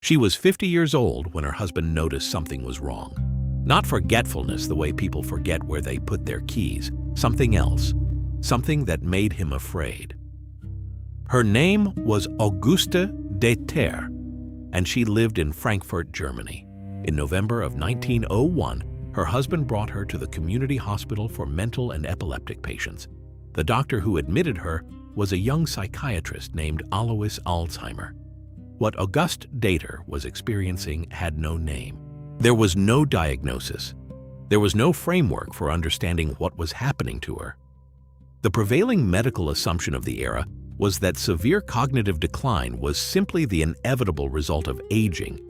She was 50 years old when her husband noticed something was wrong. Not forgetfulness, the way people forget where they put their keys. Something else. Something that made him afraid. Her name was Auguste Deter, and she lived in Frankfurt, Germany. In November of 1901, her husband brought her to the community hospital for mental and epileptic patients. The doctor who admitted her was a young psychiatrist named Alois Alzheimer. What Auguste Deter was experiencing had no name. There was no diagnosis. There was no framework for understanding what was happening to her. The prevailing medical assumption of the era was that severe cognitive decline was simply the inevitable result of aging,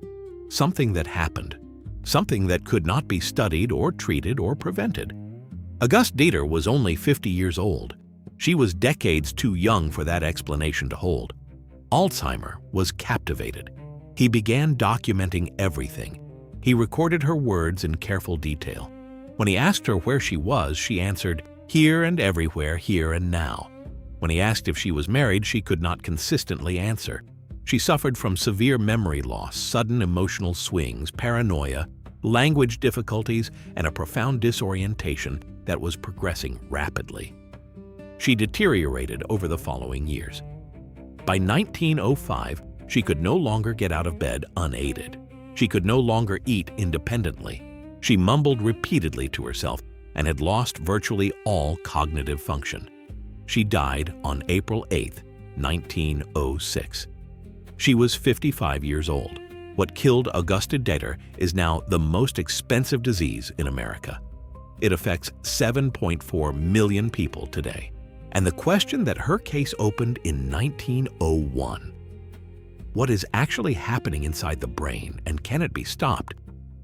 something that happened, something that could not be studied or treated or prevented. Auguste Deter was only 50 years old. She was decades too young for that explanation to hold. Alzheimer was captivated. He began documenting everything. He recorded her words in careful detail. When he asked her where she was, she answered, "Here and everywhere, here and now." When he asked if she was married, she could not consistently answer. She suffered from severe memory loss, sudden emotional swings, paranoia, language difficulties, and a profound disorientation that was progressing rapidly. She deteriorated over the following years. By 1905, she could no longer get out of bed unaided. She could no longer eat independently. She mumbled repeatedly to herself and had lost virtually all cognitive function. She died on April 8, 1906. She was 55 years old. What killed Auguste Deter is now the most expensive disease in America. It affects 7.4 million people today. And the question that her case opened in 1901, what is actually happening inside the brain and can it be stopped,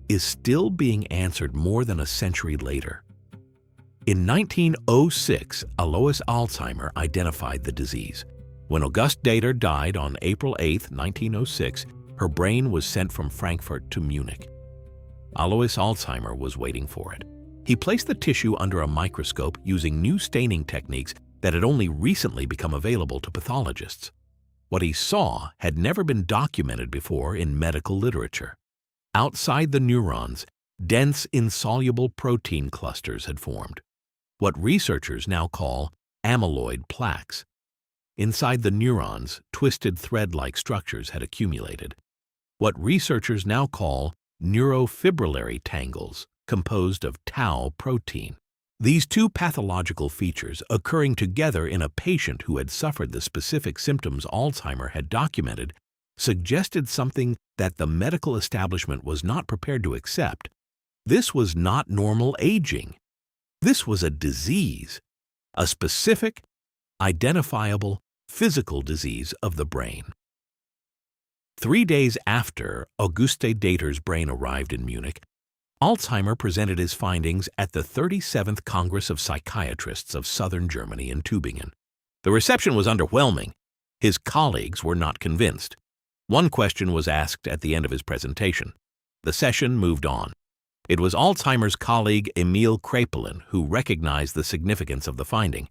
is still being answered more than a century later. In 1906, Alois Alzheimer identified the disease. When Auguste Deter died on April 8, 1906, her brain was sent from Frankfurt to Munich. Alois Alzheimer was waiting for it. He placed the tissue under a microscope using new staining techniques that had only recently become available to pathologists. What he saw had never been documented before in medical literature. Outside the neurons, dense insoluble protein clusters had formed, what researchers now call amyloid plaques. Inside the neurons, twisted thread-like structures had accumulated, what researchers now call neurofibrillary tangles composed of tau protein. These two pathological features occurring together in a patient who had suffered the specific symptoms Alzheimer had documented suggested something that the medical establishment was not prepared to accept. This was not normal aging. This was a disease, a specific, identifiable, physical disease of the brain. 3 days after Auguste Deter's brain arrived in Munich, Alzheimer presented his findings at the 37th Congress of Psychiatrists of Southern Germany in Tübingen. The reception was underwhelming. His colleagues were not convinced. One question was asked at the end of his presentation. The session moved on. It was Alzheimer's colleague Emil Kraepelin who recognized the significance of the finding.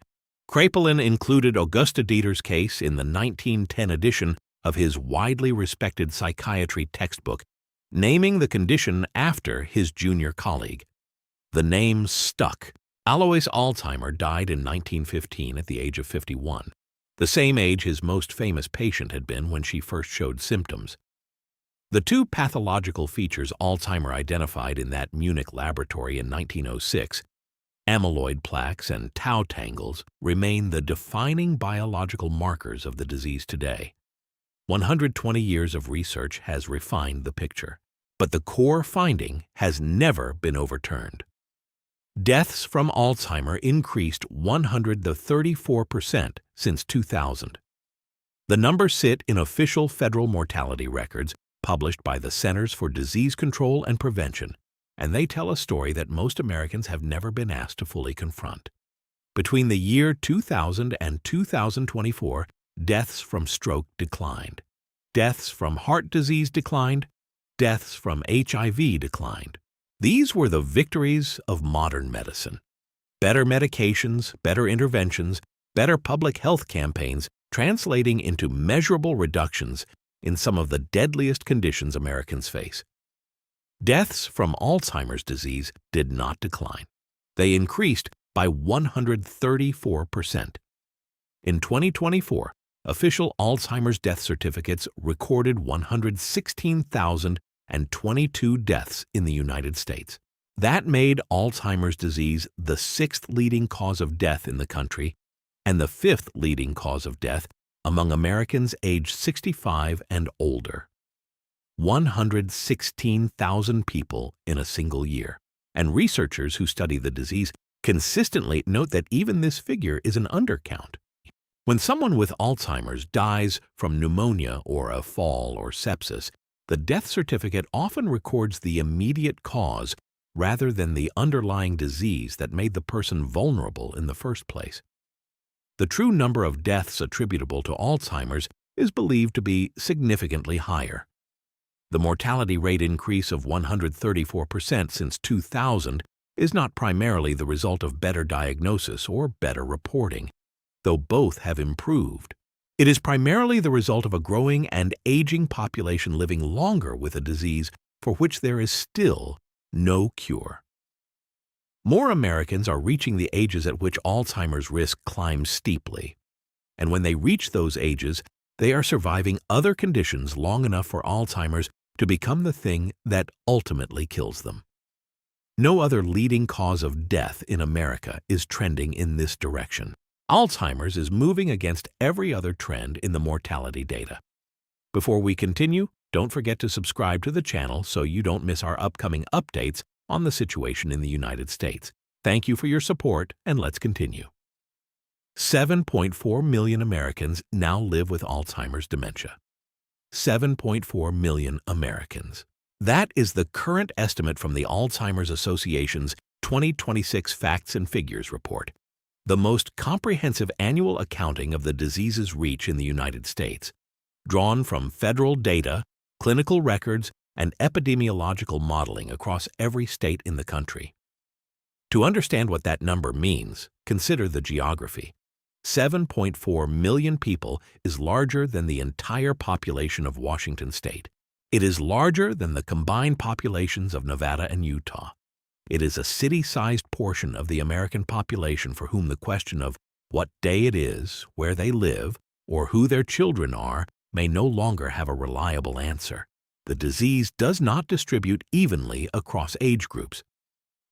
Kraepelin included Auguste Deter's case in the 1910 edition of his widely respected psychiatry textbook, naming the condition after his junior colleague. The name stuck. Alois Alzheimer died in 1915 at the age of 51, the same age his most famous patient had been when she first showed symptoms. The two pathological features Alzheimer identified in that Munich laboratory in 1906, amyloid plaques and tau tangles, remain the defining biological markers of the disease today. 120 years of research has refined the picture, but the core finding has never been overturned. Deaths from Alzheimer increased 134% since 2000. The numbers sit in official federal mortality records published by the Centers for Disease Control and Prevention, and they tell a story that most Americans have never been asked to fully confront. Between the year 2000 and 2024, deaths from stroke declined. Deaths from heart disease declined. Deaths from HIV declined. These were the victories of modern medicine. Better medications, better interventions, better public health campaigns translating into measurable reductions in some of the deadliest conditions Americans face. Deaths from Alzheimer's disease did not decline. They increased by 134%. In 2024, official Alzheimer's death certificates recorded 116,022 deaths in the United States. That made Alzheimer's disease the sixth leading cause of death in the country and the fifth leading cause of death among Americans aged 65 and older. 116,000 people in a single year. And researchers who study the disease consistently note that even this figure is an undercount. When someone with Alzheimer's dies from pneumonia or a fall or sepsis, the death certificate often records the immediate cause rather than the underlying disease that made the person vulnerable in the first place. The true number of deaths attributable to Alzheimer's is believed to be significantly higher. The mortality rate increase of 134% since 2000 is not primarily the result of better diagnosis or better reporting, though both have improved. It is primarily the result of a growing and aging population living longer with a disease for which there is still no cure. More Americans are reaching the ages at which Alzheimer's risk climbs steeply, and when they reach those ages, they are surviving other conditions long enough for Alzheimer's to become the thing that ultimately kills them. No other leading cause of death in America is trending in this direction. Alzheimer's is moving against every other trend in the mortality data. Before we continue, don't forget to subscribe to the channel so you don't miss our upcoming updates on the situation in the United States. Thank you for your support, and let's continue. 7.4 million Americans now live with Alzheimer's dementia. 7.4 million Americans. That is the current estimate from the Alzheimer's Association's 2026 Facts and Figures report, the most comprehensive annual accounting of the disease's reach in the United States, drawn from federal data, clinical records, and epidemiological modeling across every state in the country. To understand what that number means, consider the geography. 7.4 million people is larger than the entire population of Washington state. It is larger than the combined populations of Nevada and Utah. It is a city-sized portion of the American population for whom the question of what day it is, where they live, or who their children are may no longer have a reliable answer. The disease does not distribute evenly across age groups.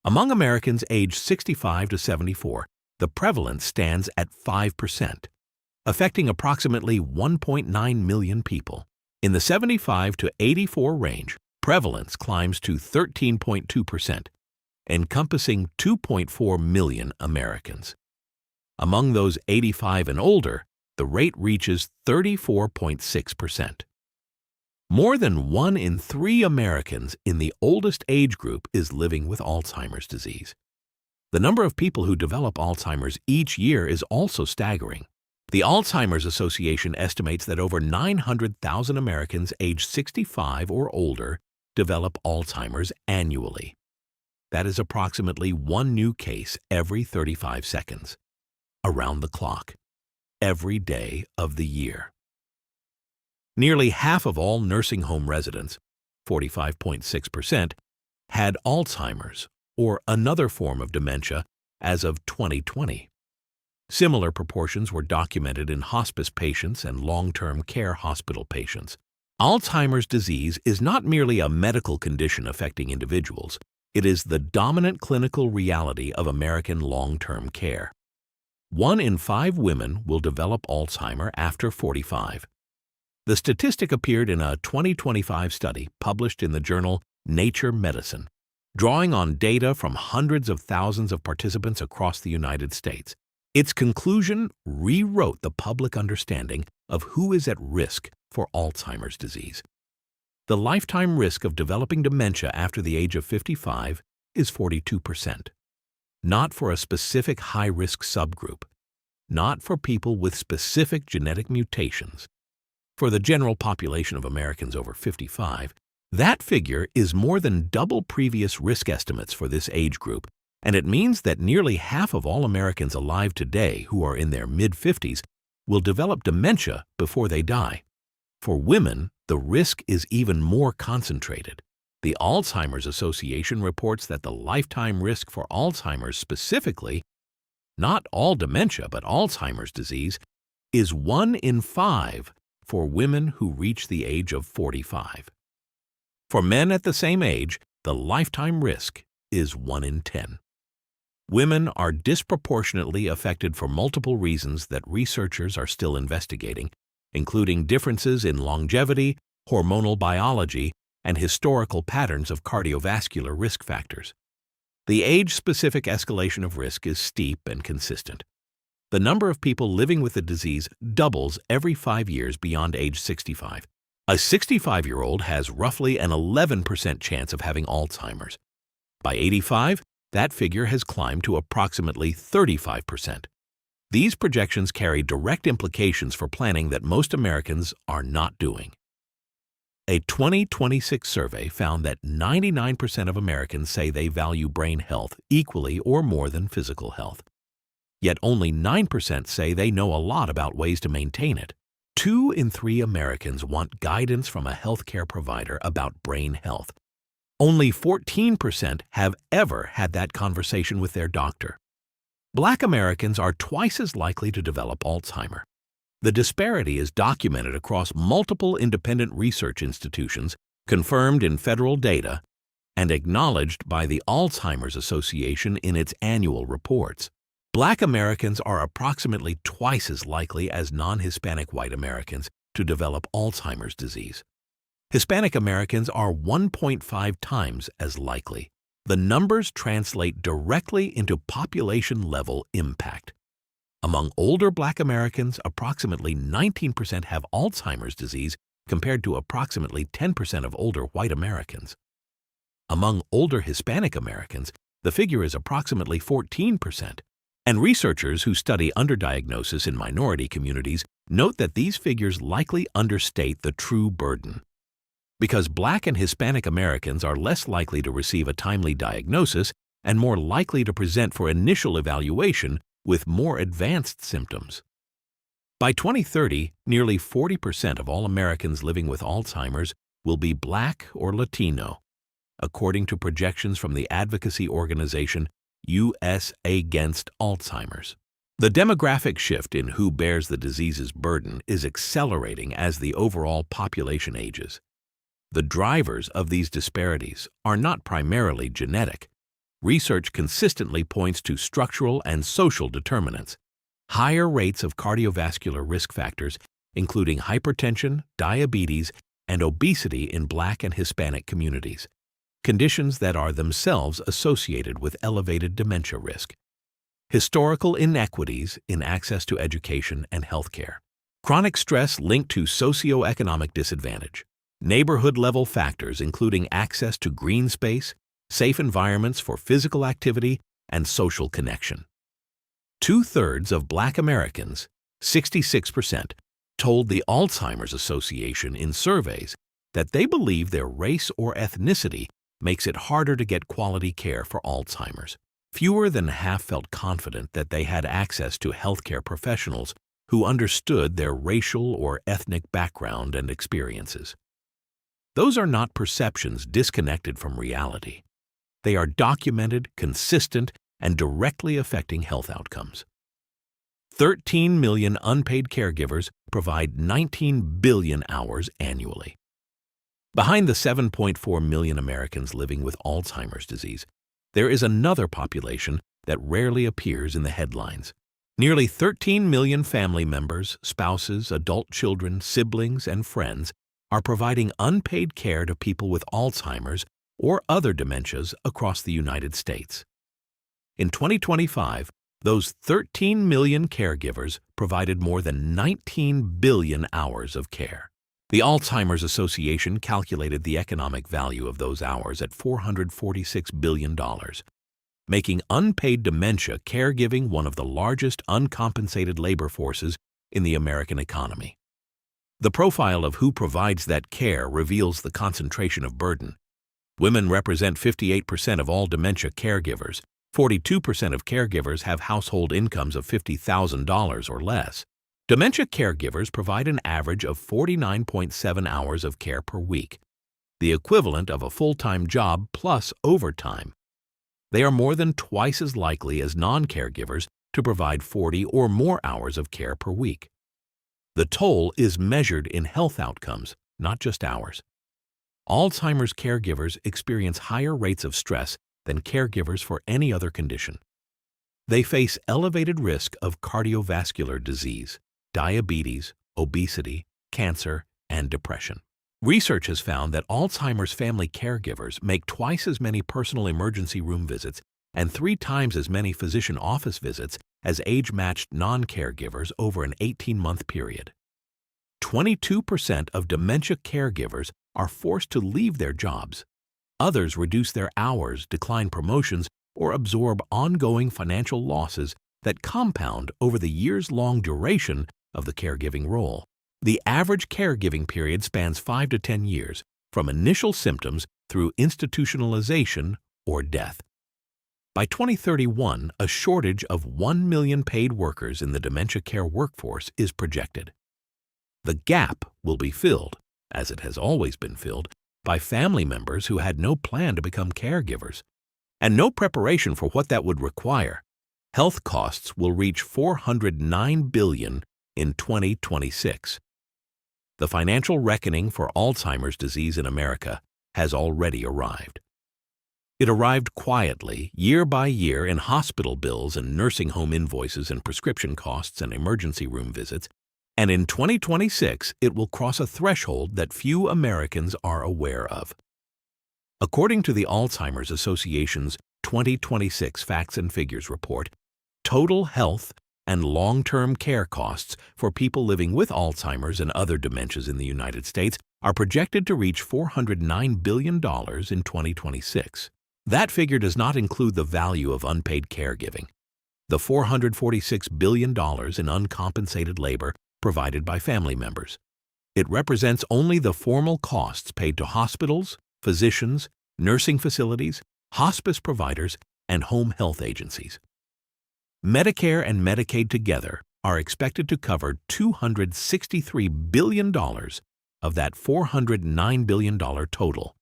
Among Americans aged 65 to 74, the prevalence stands at 5%, affecting approximately 1.9 million people. In the 75 to 84 range, prevalence climbs to 13.2%, encompassing 2.4 million Americans. Among those 85 and older, the rate reaches 34.6%. More than 1 in 3 Americans in the oldest age group is living with Alzheimer's disease. The number of people who develop Alzheimer's each year is also staggering. The Alzheimer's Association estimates that over 900,000 Americans aged 65 or older develop Alzheimer's annually. That is approximately 1 new case every 35 seconds, around the clock, every day of the year. Nearly half of all nursing home residents, 45.6%, had Alzheimer's or another form of dementia as of 2020. Similar proportions were documented in hospice patients and long-term care hospital patients. Alzheimer's disease is not merely a medical condition affecting individuals. It is the dominant clinical reality of American long-term care. 1 in 5 women will develop Alzheimer after 45. The statistic appeared in a 2025 study published in the journal Nature Medicine, drawing on data from hundreds of thousands of participants across the United States. Its conclusion rewrote the public understanding of who is at risk for Alzheimer's disease. The lifetime risk of developing dementia after the age of 55 is 42%. Not for a specific high-risk subgroup, not for people with specific genetic mutations. For the general population of Americans over 55, that figure is more than double previous risk estimates for this age group, and it means that nearly half of all Americans alive today who are in their mid-50s will develop dementia before they die. For women, the risk is even more concentrated. The Alzheimer's Association reports that the lifetime risk for Alzheimer's specifically, not all dementia but Alzheimer's disease, is 1 in 5 for women who reach the age of 45. For men at the same age, the lifetime risk is 1 in 10. Women are disproportionately affected for multiple reasons that researchers are still investigating, including differences in longevity, hormonal biology, and historical patterns of cardiovascular risk factors. The age-specific escalation of risk is steep and consistent. The number of people living with the disease doubles every 5 years beyond age 65. A 65-year-old has roughly an 11% chance of having Alzheimer's. By 85, that figure has climbed to approximately 35%. These projections carry direct implications for planning that most Americans are not doing. A 2026 survey found that 99% of Americans say they value brain health equally or more than physical health. Yet only 9% say they know a lot about ways to maintain it. 2 in 3 Americans want guidance from a healthcare provider about brain health. Only 14% have ever had that conversation with their doctor. Black Americans are twice as likely to develop Alzheimer. The disparity is documented across multiple independent research institutions, confirmed in federal data, and acknowledged by the Alzheimer's Association in its annual reports. Black Americans are approximately twice as likely as non-Hispanic white Americans to develop Alzheimer's disease. Hispanic Americans are 1.5 times as likely. The numbers translate directly into population-level impact. Among older Black Americans, approximately 19% have Alzheimer's disease compared to approximately 10% of older white Americans. Among older Hispanic Americans, the figure is approximately 14%. And researchers who study underdiagnosis in minority communities note that these figures likely understate the true burden. Because Black and Hispanic Americans are less likely to receive a timely diagnosis and more likely to present for initial evaluation with more advanced symptoms. By 2030, nearly 40% of all Americans living with Alzheimer's will be Black or Latino, according to projections from the advocacy organization U.S. Against Alzheimer's. The demographic shift in who bears the disease's burden is accelerating as the overall population ages. The drivers of these disparities are not primarily genetic. Research consistently points to structural and social determinants. Higher rates of cardiovascular risk factors, including hypertension, diabetes, and obesity in Black and Hispanic communities, conditions that are themselves associated with elevated dementia risk. Historical inequities in access to education and healthcare. Chronic stress linked to socioeconomic disadvantage. Neighborhood-level factors including access to green space, safe environments for physical activity, and social connection. 2/3 of Black Americans, 66%, told the Alzheimer's Association in surveys that they believe their race or ethnicity makes it harder to get quality care for Alzheimer's. Fewer than half felt confident that they had access to healthcare professionals who understood their racial or ethnic background and experiences. Those are not perceptions disconnected from reality. They are documented, consistent, and directly affecting health outcomes. 13 million unpaid caregivers provide 19 billion hours annually. Behind the 7.4 million Americans living with Alzheimer's disease, there is another population that rarely appears in the headlines. Nearly 13 million family members, spouses, adult children, siblings, and friends are providing unpaid care to people with Alzheimer's or other dementias across the United States. In 2025, those 13 million caregivers provided more than 19 billion hours of care. The Alzheimer's Association calculated the economic value of those hours at $446 billion, making unpaid dementia caregiving one of the largest uncompensated labor forces in the American economy. The profile of who provides that care reveals the concentration of burden. Women represent 58% of all dementia caregivers. 42% of caregivers have household incomes of $50,000 or less. Dementia caregivers provide an average of 49.7 hours of care per week, the equivalent of a full-time job plus overtime. They are more than twice as likely as non-caregivers to provide 40 or more hours of care per week. The toll is measured in health outcomes, not just hours. Alzheimer's caregivers experience higher rates of stress than caregivers for any other condition. They face elevated risk of cardiovascular disease, diabetes, obesity, cancer, and depression. Research has found that Alzheimer's family caregivers make twice as many personal emergency room visits and 3 times as many physician office visits as age-matched non-caregivers over an 18-month period. 22% of dementia caregivers are forced to leave their jobs. Others reduce their hours, decline promotions, or absorb ongoing financial losses that compound over the years-long duration of the caregiving role. The average caregiving period spans 5 to 10 years, from initial symptoms through institutionalization or death. By 2031, a shortage of 1 million paid workers in the dementia care workforce is projected. The gap will be filled, as it has always been filled, by family members who had no plan to become caregivers and no preparation for what that would require. Health costs will reach $409 billion in 2026. The financial reckoning for Alzheimer's disease in America has already arrived. It arrived quietly, year by year, in hospital bills and nursing home invoices and prescription costs and emergency room visits, and in 2026 it will cross a threshold that few Americans are aware of. According to the Alzheimer's Association's 2026 Facts and Figures report, total health and long-term care costs for people living with Alzheimer's and other dementias in the United States are projected to reach $409 billion in 2026. That figure does not include the value of unpaid caregiving, the $446 billion in uncompensated labor provided by family members. It represents only the formal costs paid to hospitals, physicians, nursing facilities, hospice providers, and home health agencies. Medicare and Medicaid together are expected to cover $263 billion of that $409 billion total,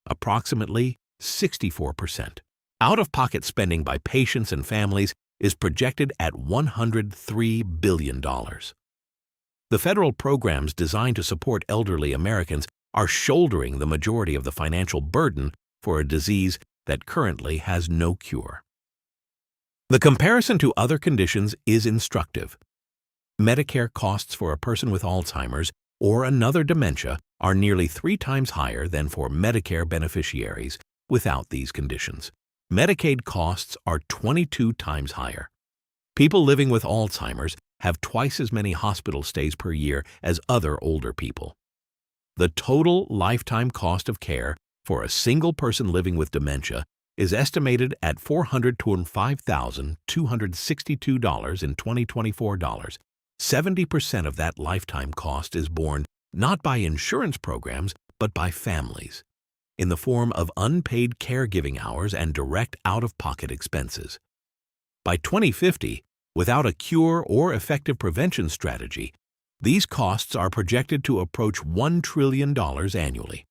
approximately 64%. Out-of-pocket spending by patients and families is projected at $103 billion. The federal programs designed to support elderly Americans are shouldering the majority of the financial burden for a disease that currently has no cure. The comparison to other conditions is instructive. Medicare costs for a person with Alzheimer's or another dementia are nearly 3 times higher than for Medicare beneficiaries without these conditions. Medicaid costs are 22 times higher. People living with Alzheimer's have twice as many hospital stays per year as other older people. The total lifetime cost of care for a single person living with dementia is estimated at $405,262 in 2024 dollars. 70% of that lifetime cost is borne not by insurance programs but by families, in the form of unpaid caregiving hours and direct out-of-pocket expenses. By 2050, without a cure or effective prevention strategy, these costs are projected to approach $1 trillion annually.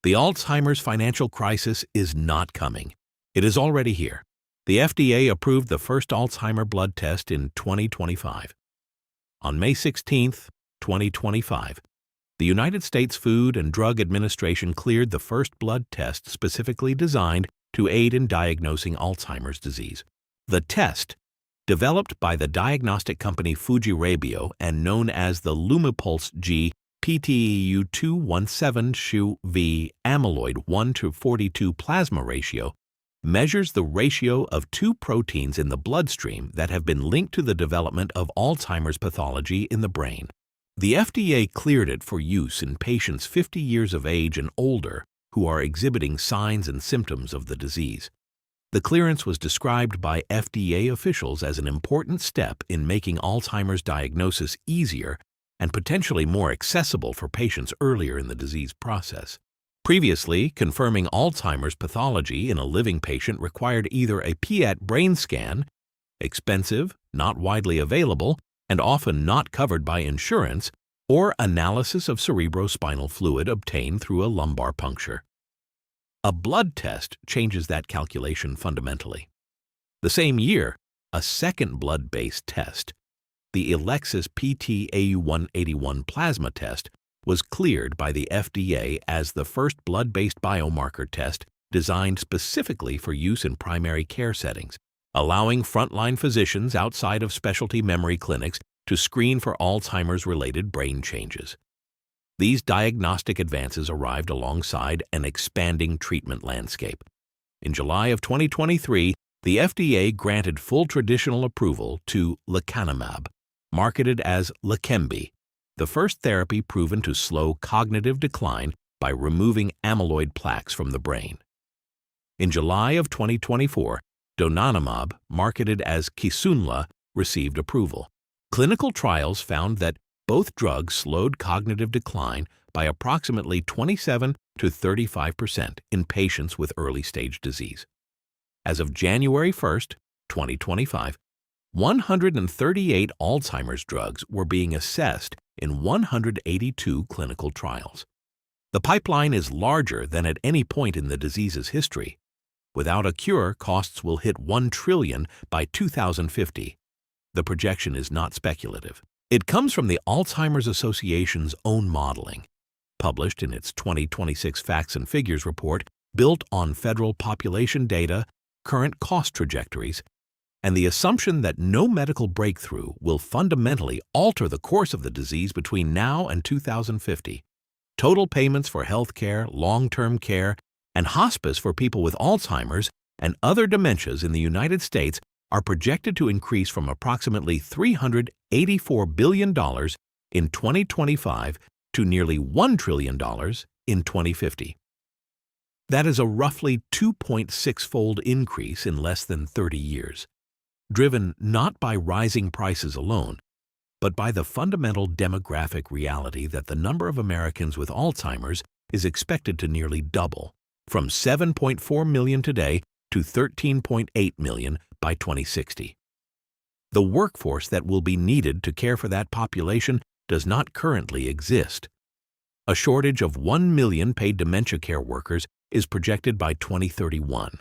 The Alzheimer's financial crisis is not coming. It is already here. The FDA approved the first Alzheimer blood test in 2025. On May 16, 2025, the United States Food and Drug Administration cleared the first blood test specifically designed to aid in diagnosing Alzheimer's disease. The test, developed by the diagnostic company Fujirebio and known as the Lumipulse G PTEU 217-SHU-V amyloid 1:42 plasma ratio, measures the ratio of 2 proteins in the bloodstream that have been linked to the development of Alzheimer's pathology in the brain. The FDA cleared it for use in patients 50 years of age and older who are exhibiting signs and symptoms of the disease. The clearance was described by FDA officials as an important step in making Alzheimer's diagnosis easier and potentially more accessible for patients earlier in the disease process. Previously, confirming Alzheimer's pathology in a living patient required either a PET brain scan, expensive, not widely available, and often not covered by insurance, or analysis of cerebrospinal fluid obtained through a lumbar puncture. A blood test changes that calculation fundamentally. The same year, a second blood-based test, the Alexis PT-AU181 plasma test, was cleared by the FDA as the first blood-based biomarker test designed specifically for use in primary care settings, allowing frontline physicians outside of specialty memory clinics to screen for Alzheimer's-related brain changes. These diagnostic advances arrived alongside an expanding treatment landscape. In July of 2023, the FDA granted full traditional approval to lecanemab, marketed as Leqembi, the first therapy proven to slow cognitive decline by removing amyloid plaques from the brain. In July of 2024, donanemab, marketed as Kisunla, received approval. Clinical trials found that both drugs slowed cognitive decline by approximately 27 to 35% in patients with early-stage disease. As of January 1, 2025, 138 Alzheimer's drugs were being assessed in 182 clinical trials. The pipeline is larger than at any point in the disease's history. Without a cure, costs will hit $1 trillion by 2050. The projection is not speculative. It comes from the Alzheimer's Association's own modeling, published in its 2026 Facts and Figures report, built on federal population data, current cost trajectories, and the assumption that no medical breakthrough will fundamentally alter the course of the disease between now and 2050. Total payments for health care, long-term care, and hospice for people with Alzheimer's and other dementias in the United States are projected to increase from approximately $384 billion in 2025 to nearly $1 trillion in 2050. That is a roughly 2.6-fold increase in less than 30 years, driven not by rising prices alone, but by the fundamental demographic reality that the number of Americans with Alzheimer's is expected to nearly double, from 7.4 million today to 13.8 million by 2060. The workforce that will be needed to care for that population does not currently exist. A shortage of 1 million paid dementia care workers is projected by 2031.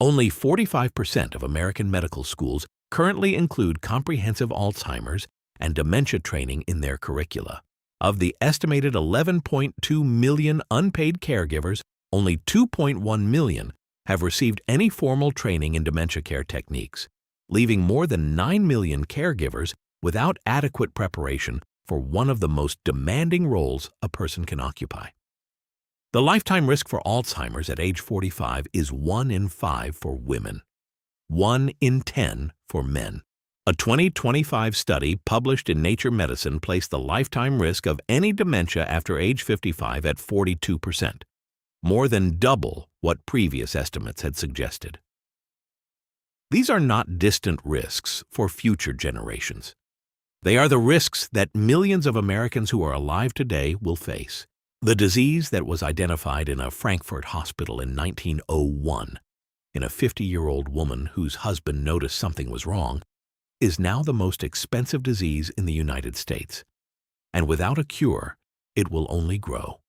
Only 45% of American medical schools currently include comprehensive Alzheimer's and dementia training in their curricula. Of the estimated 11.2 million unpaid caregivers, only 2.1 million have received any formal training in dementia care techniques, leaving more than 9 million caregivers without adequate preparation for one of the most demanding roles a person can occupy. The lifetime risk for Alzheimer's at age 45 is 1 in 5 for women, 1 in 10 for men. A 2025 study published in Nature Medicine placed the lifetime risk of any dementia after age 55 at 42%, more than double what previous estimates had suggested. These are not distant risks for future generations. They are the risks that millions of Americans who are alive today will face. The disease that was identified in a Frankfurt hospital in 1901 in a 50-year-old woman whose husband noticed something was wrong is now the most expensive disease in the United States. And without a cure, it will only grow.